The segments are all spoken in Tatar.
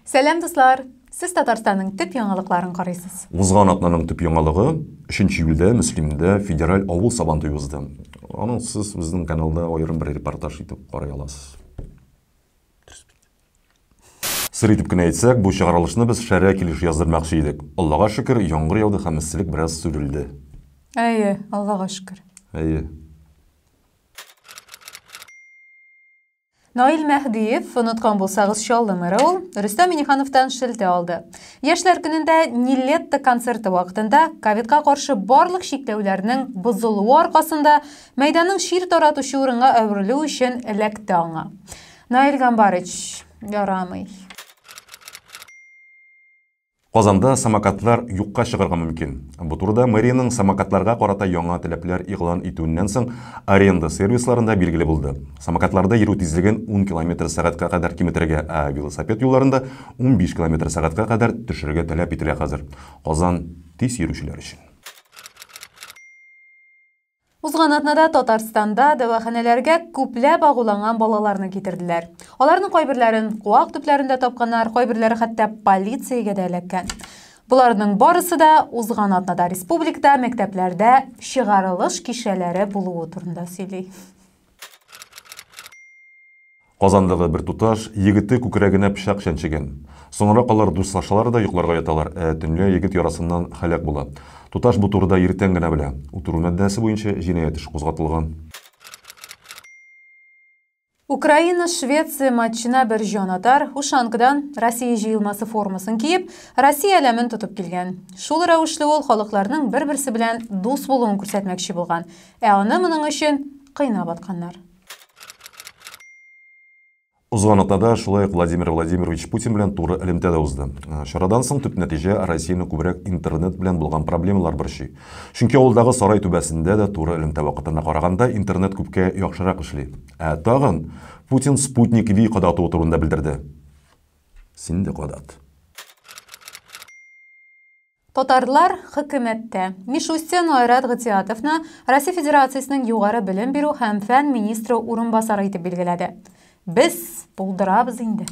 Сәлем дуслар, сіз Татарстанның төп яңалыкларын карыйсыз. Узган атнаның төп яңалыгы 3 июльдә Мөслимдә федераль авыл сабантуй узды. Аны сез безнең каналда аерым бер репортаж итеп карый аласыз. Сыр итеп кенә әйтсәк, бу чыгарылышны без шәрә килеш яздырмакчы идек. Аллага шөкер, яңгыр яуды һәм эсселек бераз сүрелде. Әйе, Аллага шөкер. Әйе. Наил Мәхдиев, оныткан булсагыз Чаллы мэры ул, Рөстәм Миңнехановтан шелтә алды. Яшьләр көнендә Нилетто концерты вакытында ковидка каршы барлык чикләүләрнең бозылуы аркасында мәйданның шир таратучы урынга әверелү өчен эләкте аңа. Наил Гамбарыч, ярамый. Казанда самокатлар юкка чыгарга мөмкин. Бу турыда мэриянең самокатларга карата яңа таләпләр игълан итүеннән соң аренда сервисларында билгеле булды. Самокатларда йөрү тизлеген 10 км/сәгатькә кадәр киметергә, ә велосипед юлларында 15 км/сәгатькә кадәр төшерергә таләп ителә хәзер. Казан тиз йөрүчеләр өчен. Узган атнада Татарстанда дәваханәләргә күпләп агуланган балаларны китерделәр. Аларның кайберләрен куак төпләрендә тапканнар, кайберләре хәтта полициягә дә эләккән. Буларның барысы да узган атнада республикада мәктәпләрдә чыгарылыш кичәләре булуы турында сөйли. Казандагы бер туташ егете күкрәгенә пычак чәнчегән. Соңра алар дуслашалар да йокларга яталар, төнлә егет ярасыннан һәлак була. Туташ бу турыда иртән генә белә. Утыру мәддәсе буенча җинаять эше кузгатылган. Украина-Швеция матчына бер җан атар, Ушанкадан Россия җыелмасы формасын киеп, Россия әләмен тотып килгән. Шул рәвешле ул халыкларның бер-берсе белән дус булуын күрсәтмәкче булган. Аны моның өчен кыйнап атканнар. Узган атнада шулай Владимир Владимирович Путин белән туры элемтәдә узды. Чарадан соң төп нәтиҗә Россияны күбрәк интернет белән булган проблемалар борчый. Чөнки авылдагы сарай түбәсендә дә туры элемтә вакытына караганда интернет күпкә яхшырак эшли. Тагын Путин спутник Ви кадаты турында белдерде. Син дә кадат. Татарлар хөкүмәттә. Мишустин Айрат Гатиатовны Россия Федерациясының югары белем бирү һәм фән министры урынбасары итеп билгеләде. Без булдырабыз инде.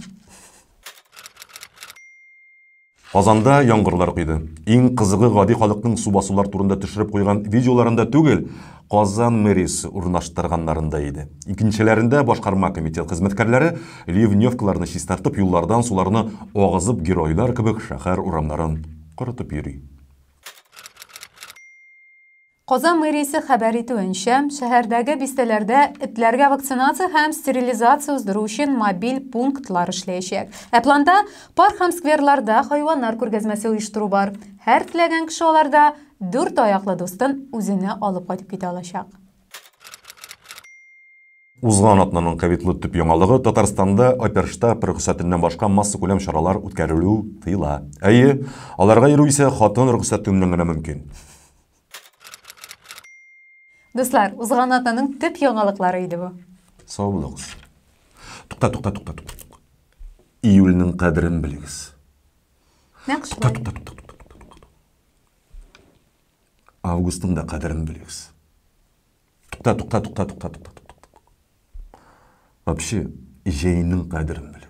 Казанда яңгырлар койды. Иң кызыгы гади халыкның су басулар турында төшереп куйган видеоларында түгел, Казан мэриясе урнаштырганнарында иде. Икенчеләрендә башкарма комитет хезмәткәрләре ливневкаларны чистартып, юллардан суларны агызып геройлар кебек шәһәр урамнарын корытып йөри. Казан мэриясе хәбәр итүенчә, шәһәрдәге бистәләрдә этләргә вакцинация һәм стерилизация уздыру өчен мобиль пунктлар эшләячәк. Планда парк һәм скверларда хайваннар күргәзмәсе оештыру бар. Һәр теләгән кеше аларда 4 аяклы дустын үзенә алып кайтып китә алачак. Узган атнаның ковидлы төп яңалыгы Татарстанда оперштаб рөхсәтеннән башка масса күләм чаралар үткәрелү тыела. Әйе, аларга йөрү исә хатын рөхсәтеннән генә мөмкин. Дуслар, узган атнаның төп яңалыклары иде бу. Сау булыгыз. Тукта. Июльнең кадерен белегез. Нәкъ Августның да кадерен белегез. Тукта. Вообще, җәйнең кадерен белегез.